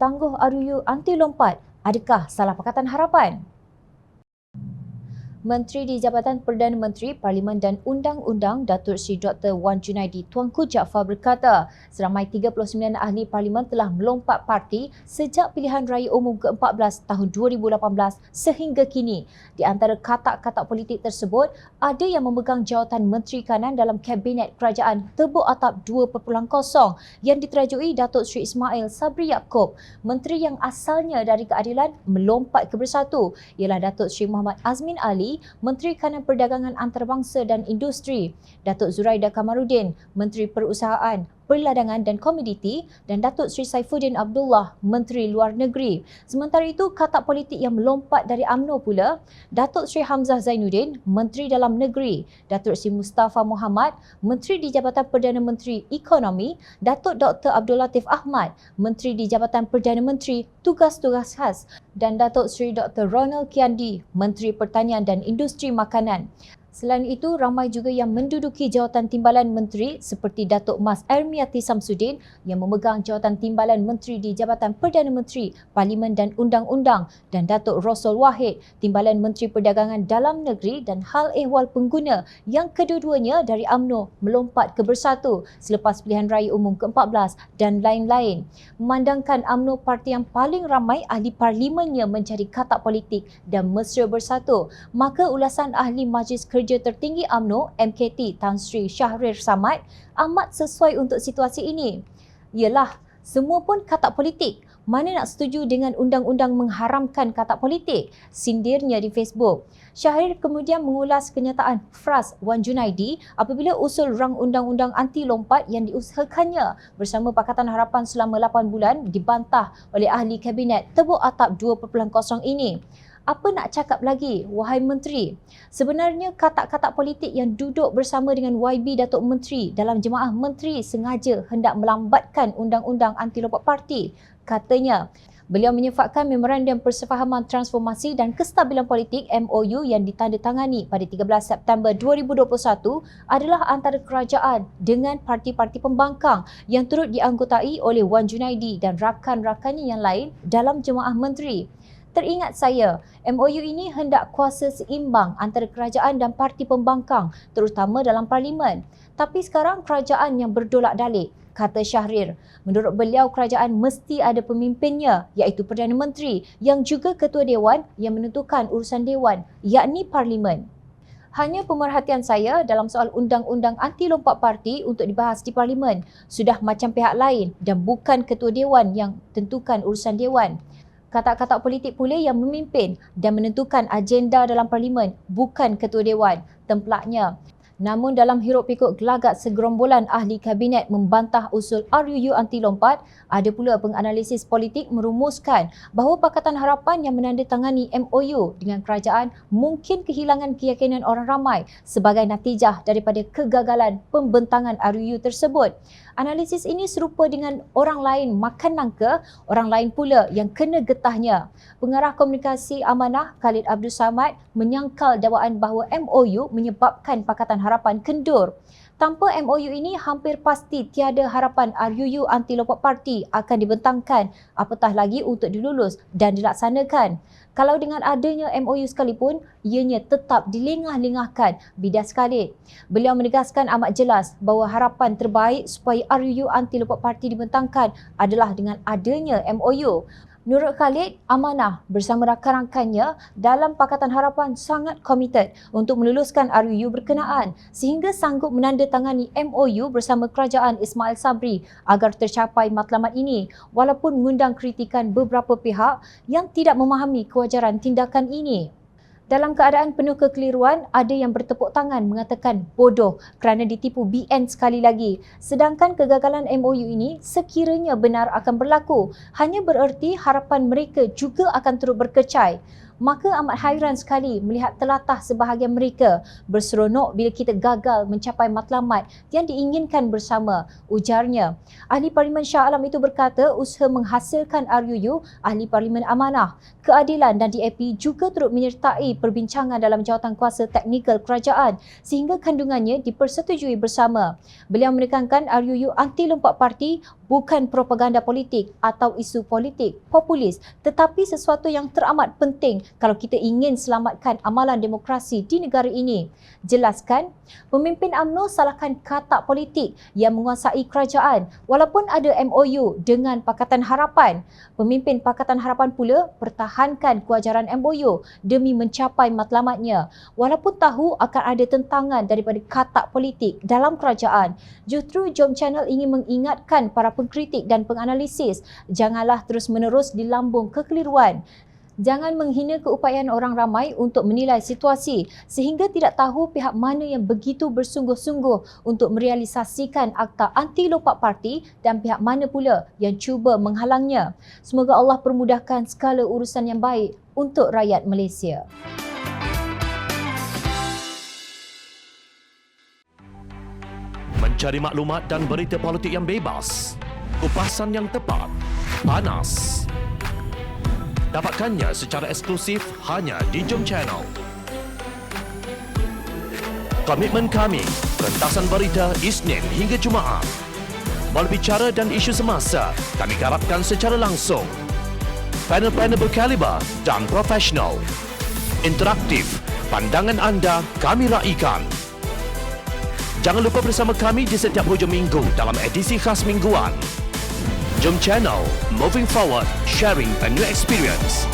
tangguh RUU anti lompat. Adakah salah Pakatan Harapan? Menteri di Jabatan Perdana Menteri, Parlimen dan Undang-Undang Datuk Seri Dr. Wan Junaidi Tuanku Jaafar berkata, seramai 39 ahli parlimen telah melompat parti sejak pilihan raya umum ke-14 tahun 2018 sehingga kini. Di antara katak-katak politik tersebut, ada yang memegang jawatan Menteri Kanan dalam Kabinet Kerajaan Tebuk Atap 2.0 yang diterajui Datuk Seri Ismail Sabri Yaakob. Menteri yang asalnya dari keadilan melompat ke bersatu ialah Datuk Seri Muhammad Azmin Ali, Menteri Kanan Perdagangan Antarabangsa dan Industri, Datuk Zuraida Kamaruddin, Menteri Perusahaan, Perladangan dan Komoditi dan Datuk Seri Saifuddin Abdullah, Menteri Luar Negeri. Sementara itu, katak politik yang melompat dari UMNO pula, Datuk Seri Hamzah Zainuddin, Menteri Dalam Negeri, Datuk Seri Mustafa Muhammad, Menteri di Jabatan Perdana Menteri Ekonomi, Datuk Dr. Abdul Latif Ahmad, Menteri di Jabatan Perdana Menteri Tugas-Tugas Khas dan Datuk Seri Dr. Ronald Kiandi, Menteri Pertanian dan Industri Makanan. Selain itu, ramai juga yang menduduki jawatan timbalan menteri seperti Datuk Mas Ermiati Samsudin yang memegang jawatan timbalan menteri di Jabatan Perdana Menteri, Parlimen dan Undang-Undang dan Datuk Rosol Wahid, timbalan Menteri Perdagangan Dalam Negeri dan Hal Ehwal Pengguna yang kedua-duanya dari UMNO melompat ke bersatu selepas pilihan raya umum ke-14 dan lain-lain. Memandangkan UMNO parti yang paling ramai ahli parlimennya menjadi katak politik dan mesra bersatu, maka ulasan ahli Majlis Kerja Tertinggi UMNO MKT Tan Sri Shahrir Samad amat sesuai untuk situasi ini. Yalah, semua pun katak politik. Mana nak setuju dengan undang-undang mengharamkan katak politik? Sindirnya di Facebook. Shahrir kemudian mengulas kenyataan Fras Wan Junaidi apabila usul rang undang-undang anti lompat yang diusahakannya bersama Pakatan Harapan selama 8 bulan dibantah oleh ahli Kabinet Tebuk Atap 2.0 ini. Apa nak cakap lagi, wahai Menteri? Sebenarnya katak-katak politik yang duduk bersama dengan YB Datuk Menteri dalam Jemaah Menteri sengaja hendak melambatkan undang-undang anti lompat parti. Katanya, beliau menyefatkan Memorandum Persefahaman Transformasi dan Kestabilan Politik MOU yang ditandatangani pada 13 September 2021 adalah antara kerajaan dengan parti-parti pembangkang yang turut dianggotai oleh Wan Junaidi dan rakan-rakannya yang lain dalam Jemaah Menteri. Teringat saya, MOU ini hendak kuasa seimbang antara kerajaan dan parti pembangkang, terutama dalam parlimen. Tapi sekarang kerajaan yang berdolak dalik, kata Shahrir. Menurut beliau, kerajaan mesti ada pemimpinnya, iaitu Perdana Menteri yang juga Ketua Dewan yang menentukan urusan Dewan, yakni parlimen. Hanya pemerhatian saya dalam soal undang-undang anti lompat parti untuk dibahas di parlimen sudah macam pihak lain dan bukan Ketua Dewan yang tentukan urusan Dewan. Katak-katak politik pula yang memimpin dan menentukan agenda dalam parlimen, bukan Ketua Dewan, templaknya. Namun dalam hiruk pikuk gelagat segerombolan ahli kabinet membantah usul RUU anti lompat, ada pula penganalisis politik merumuskan bahawa Pakatan Harapan yang menandatangani MOU dengan kerajaan mungkin kehilangan keyakinan orang ramai sebagai natijah daripada kegagalan pembentangan RUU tersebut. Analisis ini serupa dengan orang lain makan nangka, orang lain pula yang kena getahnya. Pengarah komunikasi Amanah Khalid Abdul Samad menyangkal dakwaan bahawa MOU menyebabkan Pakatan Harapan kendur. Tanpa MOU ini, hampir pasti tiada harapan RUU anti lompat parti akan dibentangkan, apatah lagi untuk dilulus dan dilaksanakan. Kalau dengan adanya MOU sekalipun, ianya tetap dilengah-lengahkan bidas Khalid. Beliau menegaskan amat jelas bahawa harapan terbaik supaya RUU anti lompat parti dibentangkan adalah dengan adanya MOU. Menurut Khalid, Amanah bersama rakan-rakannya dalam Pakatan Harapan sangat komited untuk meluluskan RUU berkenaan sehingga sanggup menandatangani MOU bersama Kerajaan Ismail Sabri agar tercapai matlamat ini walaupun mengundang kritikan beberapa pihak yang tidak memahami kewajaran tindakan ini. Dalam keadaan penuh kekeliruan, ada yang bertepuk tangan mengatakan bodoh kerana ditipu BN sekali lagi. Sedangkan kegagalan MOU ini sekiranya benar akan berlaku, hanya bererti harapan mereka juga akan turut berkecai. Maka amat hairan sekali melihat telatah sebahagian mereka berseronok bila kita gagal mencapai matlamat yang diinginkan bersama, ujarnya. Ahli Parlimen Shah Alam itu berkata usaha menghasilkan RUU, Ahli Parlimen Amanah, Keadilan dan DAP juga turut menyertai perbincangan dalam jawatankuasa teknikal kerajaan sehingga kandungannya dipersetujui bersama. Beliau menekankan RUU anti lompat parti bukan propaganda politik atau isu politik populis, tetapi sesuatu yang teramat penting kalau kita ingin selamatkan amalan demokrasi di negara ini. Jelaskan, pemimpin UMNO salahkan katak politik yang menguasai kerajaan walaupun ada MOU dengan Pakatan Harapan. Pemimpin Pakatan Harapan pula pertahankan kewajaran MOU demi mencapai matlamatnya. Walaupun tahu akan ada tentangan daripada katak politik dalam kerajaan, justru Jom Channel ingin mengingatkan para pengkritik dan penganalisis, janganlah terus-menerus dilambung kekeliruan. Jangan menghina keupayaan orang ramai untuk menilai situasi sehingga tidak tahu pihak mana yang begitu bersungguh-sungguh untuk merealisasikan akta anti lompat parti dan pihak mana pula yang cuba menghalangnya. Semoga Allah permudahkan segala urusan yang baik untuk rakyat Malaysia. Mencari maklumat dan berita politik yang bebas, kupasan yang tepat, panas. Dapatkannya secara eksklusif hanya di Jom Channel. Komitmen kami, pentasan berita Isnin hingga Jumaat. Berbicara dan isu semasa, kami garapkan secara langsung. Panel-panel berkaliber dan profesional. Interaktif, pandangan anda kami raikan. Jangan lupa bersama kami di setiap hujung minggu dalam edisi khas mingguan. Jom Channel, moving forward, sharing a new experience.